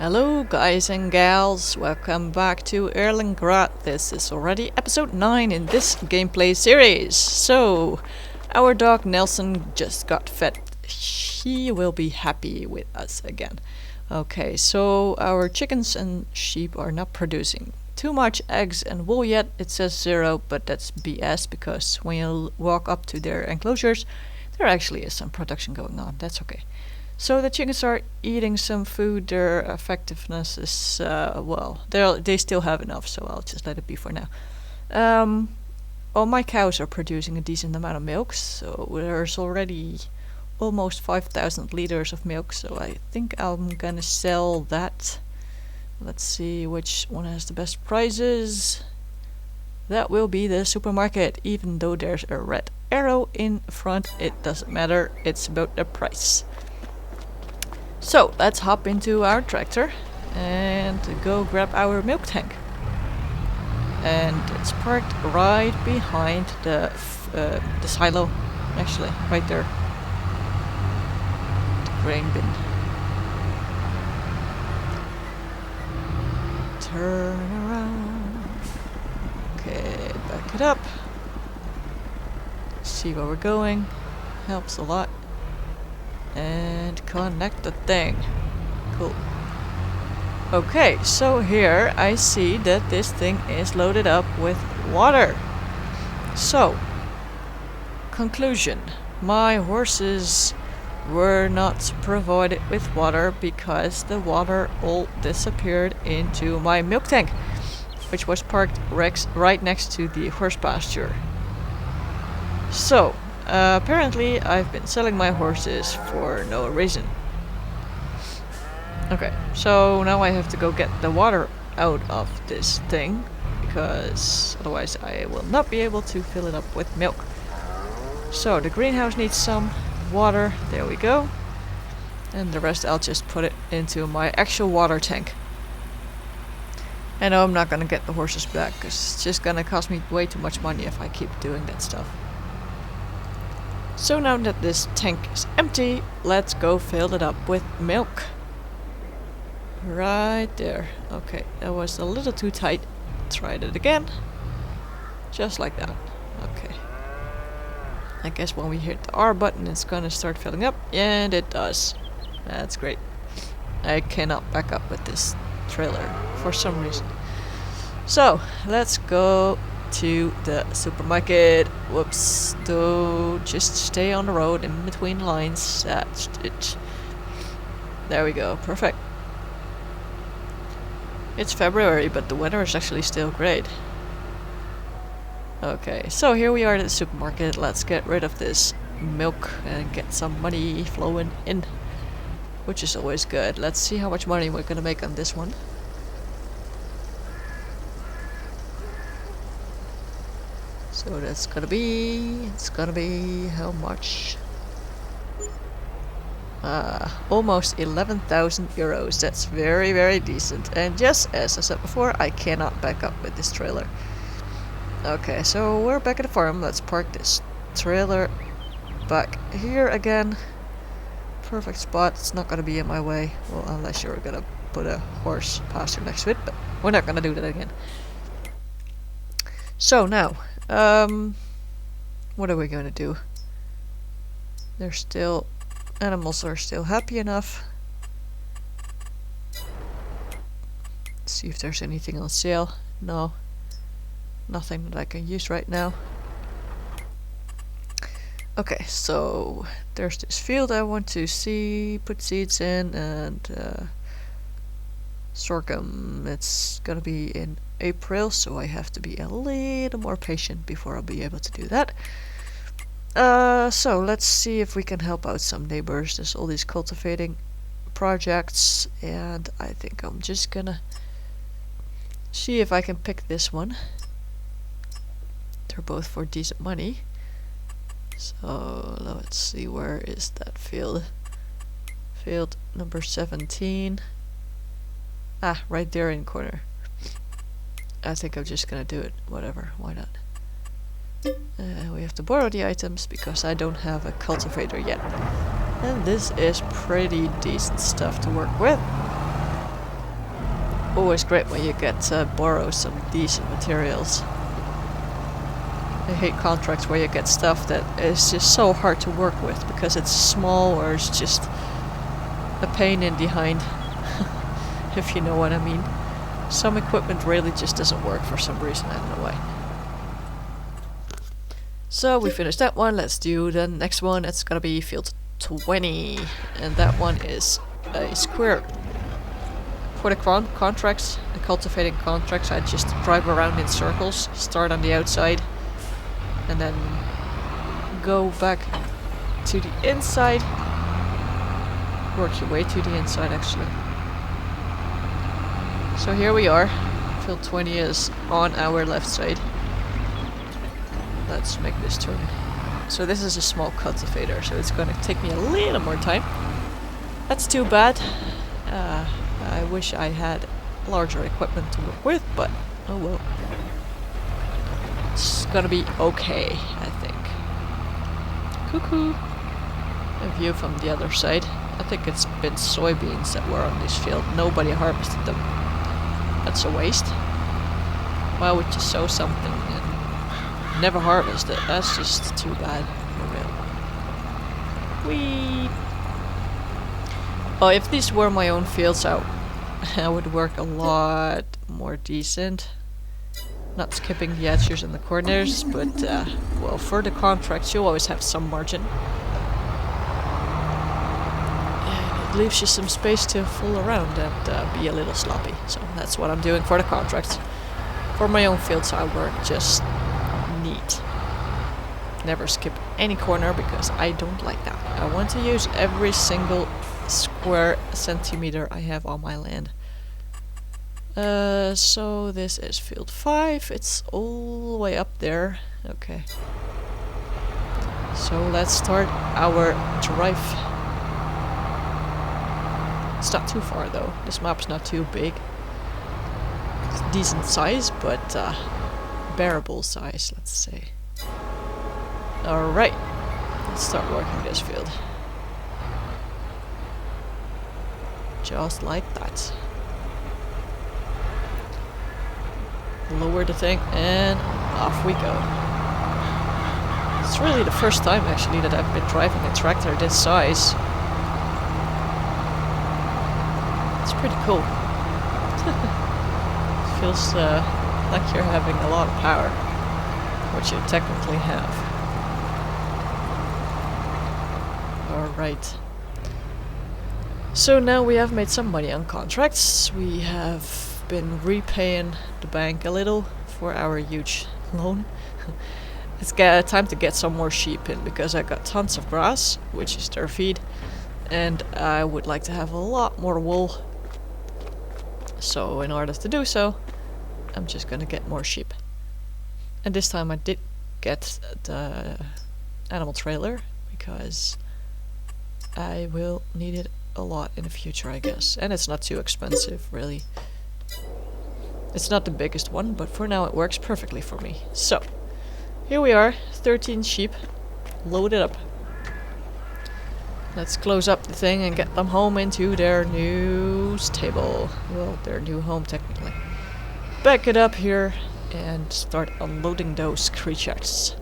Hello guys and gals, welcome back to Erlengrat. This is already episode 9 in this gameplay series. So, our dog Nelson just got fed. He will be happy with us again. Okay, so our chickens and sheep are not producing too much eggs and wool yet. It says 0, but that's BS because when you walk up to their enclosures, there actually is some production going on. That's okay. So the chickens are eating some food. Their effectiveness is, well, they still have enough, so I'll just let it be for now. All my cows are producing a decent amount of milk, so there's already almost 5,000 liters of milk, so I think I'm gonna sell that. Let's see which one has the best prices. That will be the supermarket. Even though there's a red arrow in front, it doesn't matter, it's about the price. So let's hop into our tractor and go grab our milk tank. And it's parked right behind the silo, actually, right there. The grain bin. Turn around. Okay, back it up. See where we're going. Helps a lot. And connect the thing. Cool. Okay, so here I see that this thing is loaded up with water. So, conclusion. My horses were not provided with water because the water all disappeared into my milk tank, which was parked right next to the horse pasture. So, apparently I've been selling my horses for no reason. Okay, so now I have to go get the water out of this thing, because otherwise I will not be able to fill it up with milk. So the greenhouse needs some water, there we go. And the rest I'll just put it into my actual water tank. I know I'm not gonna get the horses back, because it's just gonna cost me way too much money if I keep doing that stuff. So now that this tank is empty, let's go fill it up with milk. Right there. Okay, that was a little too tight. Tried it again. Just like that. Okay. I guess when we hit the R button, it's gonna start filling up. And it does. That's great. I cannot back up with this trailer for some reason. So, let's go to the supermarket. Whoops. Don't just stay on the road in between lines. That's it. There we go. Perfect. It's February, but the weather is actually still great. Okay, so here we are at the supermarket. Let's get rid of this milk and get some money flowing in, which is always good. Let's see how much money we're gonna make on this one. So that's gonna be, it's gonna be how much? Almost 11,000 euros. That's very, very decent. And yes, as I said before, I cannot back up with this trailer. Okay, so we're back at the farm. Let's park this trailer back here again. Perfect spot. It's not gonna be in my way. Well, unless you're gonna put a horse pasture next to it, but we're not gonna do that again. So now, what are we gonna do? There's still... Animals are still happy enough. Let's see if there's anything on sale. No. Nothing that I can use right now. Okay, so there's this field I want to see, put seeds in, and sorghum. It's gonna be in April, so I have to be a little more patient before I'll be able to do that. So let's see if we can help out some neighbors. There's all these cultivating projects, and I think I'm just gonna see if I can pick this one. They're both for decent money. So let's see, where is that field? Field number 17. Ah, right there in the corner. I think I'm just gonna do it. Whatever, why not? We have to borrow the items because I don't have a cultivator yet. And this is pretty decent stuff to work with. always great when you get to borrow some decent materials. I hate contracts where you get stuff that is just so hard to work with because it's small or it's just a pain in behind, if you know what I mean. Some equipment really just doesn't work for some reason, I don't know why. So we finished that one, let's do the next one. It's gonna be field 20, and that one is a square. For the contracts, the cultivating contracts, I just drive around in circles, start on the outside, and then go back to the inside. Work your way to the inside, actually. So here we are. Field 20 is on our left side. Let's make this turn. So this is a small cultivator, so it's gonna take me a little more time. That's too bad. I wish I had larger equipment to work with, but oh well. It's gonna be okay, I think. Cuckoo! A view from the other side. I think it's been soybeans that were on this field. Nobody harvested them. That's a waste. Why would you sow something and never harvest it? That's just too bad, for real. Whee! Oh, if these were my own fields, I would work a lot more decent. Not skipping the edges and the corners, but well, for the contracts you always have some margin. And it leaves you some space to fool around and be a little sloppy. So that's what I'm doing for the contracts. For my own fields I work just neat. Never skip any corner because I don't like that. I want to use every single square centimeter I have on my land. So this is field 5. It's all the way up there. Okay. So let's start our drive. It's not too far though. This map's not too big. It's decent size, but bearable size, let's say. Alright. Let's start working this field. Just like that. Lower the thing and off we go. It's really the first time actually that I've been driving a tractor this size. It's pretty cool. It feels like you're having a lot of power, which you technically have. Alright. So now we have made some money on contracts. We have been repaying the bank a little for our huge loan. It's time to get some more sheep in because I got tons of grass, which is their feed, and I would like to have a lot more wool. So in order to do so, I'm just gonna get more sheep. And this time I did get the animal trailer because I will need it a lot in the future, I guess. And it's not too expensive, really. It's not the biggest one, but for now it works perfectly for me. So, here we are, 13 sheep, loaded up. Let's close up the thing and get them home into their new stable. Well, their new home, technically. Back it up here and start unloading those creatures.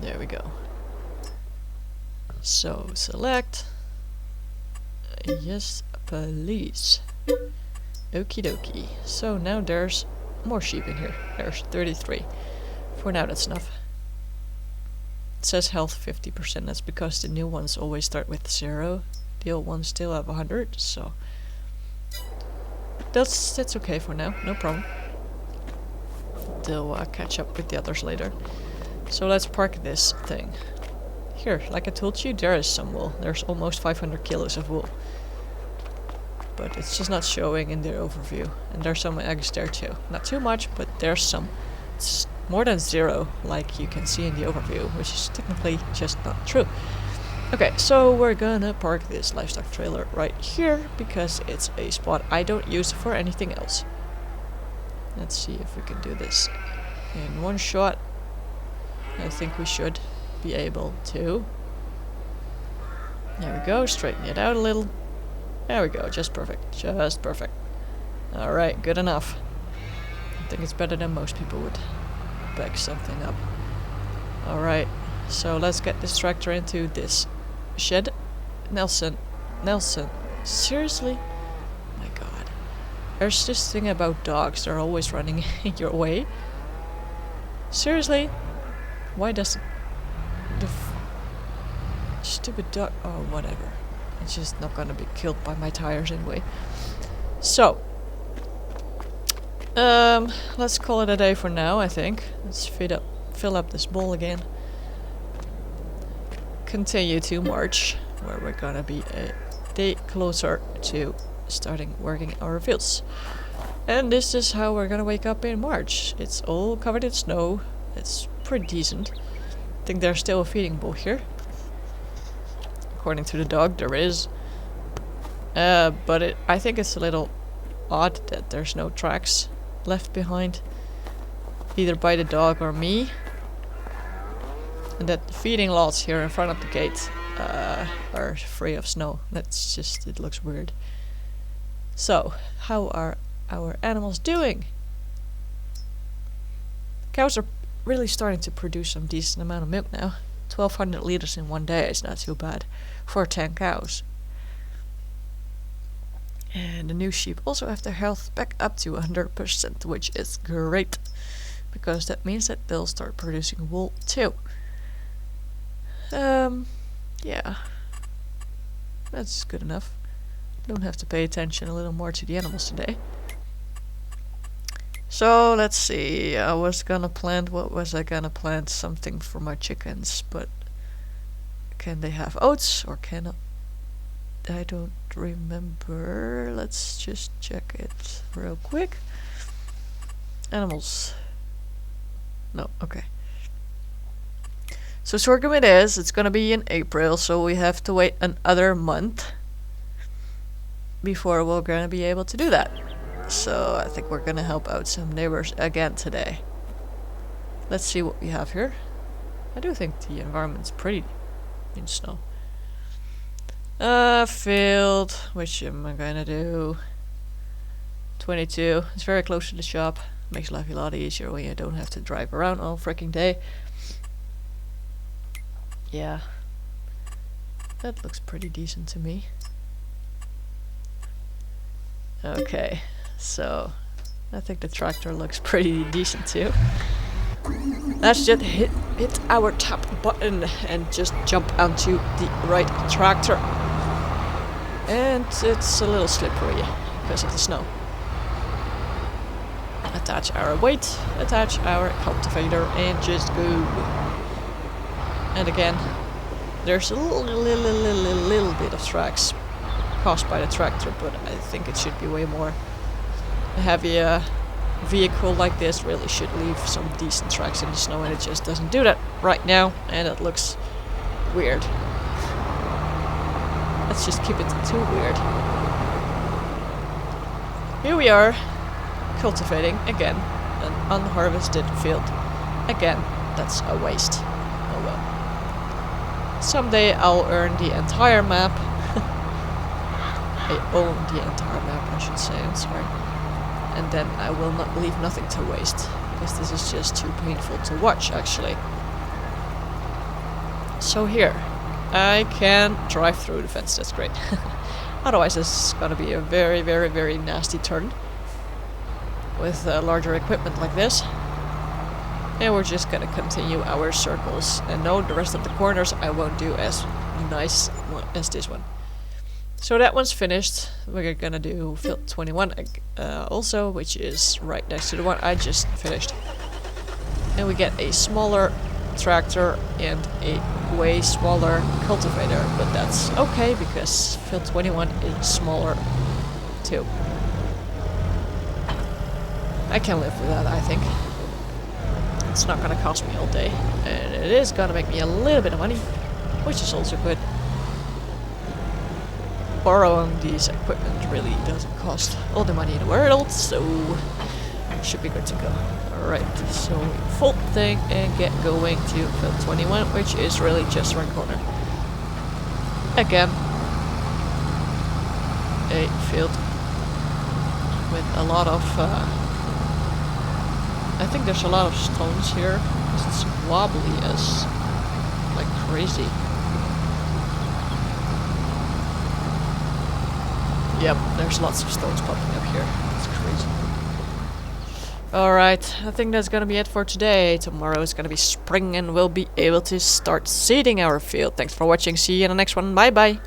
There we go. So, select. Yes, please. Okie dokie. So now there's more sheep in here. There's 33. For now that's enough. It says health 50%. That's because the new ones always start with 0. The old ones still have 100, so that's okay for now. No problem. They'll catch up with the others later. So let's park this thing. Here, like I told you, there is some wool. There's almost 500 kilos of wool. But it's just not showing in the overview. And there's some eggs there too. Not too much, but there's some. It's more than 0, like you can see in the overview, which is technically just not true. Okay, so we're gonna park this livestock trailer right here, because it's a spot I don't use for anything else. Let's see if we can do this in one shot. I think we should be able to. There we go, straighten it out a little. There we go, just perfect, just perfect. Alright, good enough. I think it's better than most people would back something up. Alright, so let's get this tractor into this shed. Nelson, seriously? My god. There's this thing about dogs, they're always running in your way. Seriously? Why does the stupid dog... Oh, whatever. It's just not gonna be killed by my tires anyway. So, let's call it a day for now, I think. Let's fill up this bowl again. Continue to March, where we're gonna be a day closer to starting working our fields. And this is how we're gonna wake up in March. It's all covered in snow. It's pretty decent. I think there's still a feeding bowl here. According to the dog, there is. But I think it's a little odd that there's no tracks left behind, either by the dog or me. And that the feeding lots here in front of the gate are free of snow. That's just, it looks weird. So, how are our animals doing? Cows are really starting to produce some decent amount of milk now. 1200 liters in one day is not too bad for 10 cows. And the new sheep also have their health back up to 100%, which is great, because that means that they'll start producing wool too. Yeah, that's good enough. Don't have to pay attention a little more to the animals today. So let's see, I was gonna plant, what was I gonna plant? Something for my chickens, but can they have oats or cannot? I don't remember. Let's just check it real quick. Animals. No, okay. So sorghum it is. It's gonna be in April, so we have to wait another month before we're gonna be able to do that. So I think we're gonna help out some neighbors again today. Let's see what we have here. I do think the environment's pretty in snow. Field, which am I gonna do? 22. It's very close to the shop. Makes life a lot easier when you don't have to drive around all freaking day. Yeah. That looks pretty decent to me. Okay, so I think the tractor looks pretty decent too. Let's just hit our top button and just jump onto the right tractor. And it's a little slippery because of the snow. Attach our weight, attach our cultivator, and just go. And again, there's a little bit of tracks caused by the tractor, but I think it should be way more. A heavy vehicle like this really should leave some decent tracks in the snow, and it just doesn't do that right now, and it looks weird. Let's just keep it too weird. Here we are, cultivating again an unharvested field. Again, that's a waste. Oh well. Someday I'll earn the entire map. I own the entire map, I should say, I'm sorry. And then I will not leave nothing to waste, because this is just too painful to watch, actually. So here, I can drive through the fence, that's great. Otherwise this is gonna be a very, very, very nasty turn with larger equipment like this. And we're just gonna continue our circles. And no, the rest of the corners I won't do as nice as this one. So that one's finished. We're gonna do field 21 also, which is right next to the one I just finished. And we get a smaller tractor and a way smaller cultivator, but that's okay because field 21 is smaller too. I can live with that, I think. It's not gonna cost me all day, and it is gonna make me a little bit of money, which is also good. Borrowing these equipment really doesn't cost all the money in the world, so it should be good to go. Alright, so full thing and get going to field 21, which is really just around the corner. again a field with a lot of I think there's a lot of stones here because it's wobbly as like crazy. Yep, there's lots of stones popping up here. It's crazy. Alright, I think that's gonna be it for today. Tomorrow is gonna be spring and we'll be able to start seeding our field. Thanks for watching. See you in the next one. Bye bye.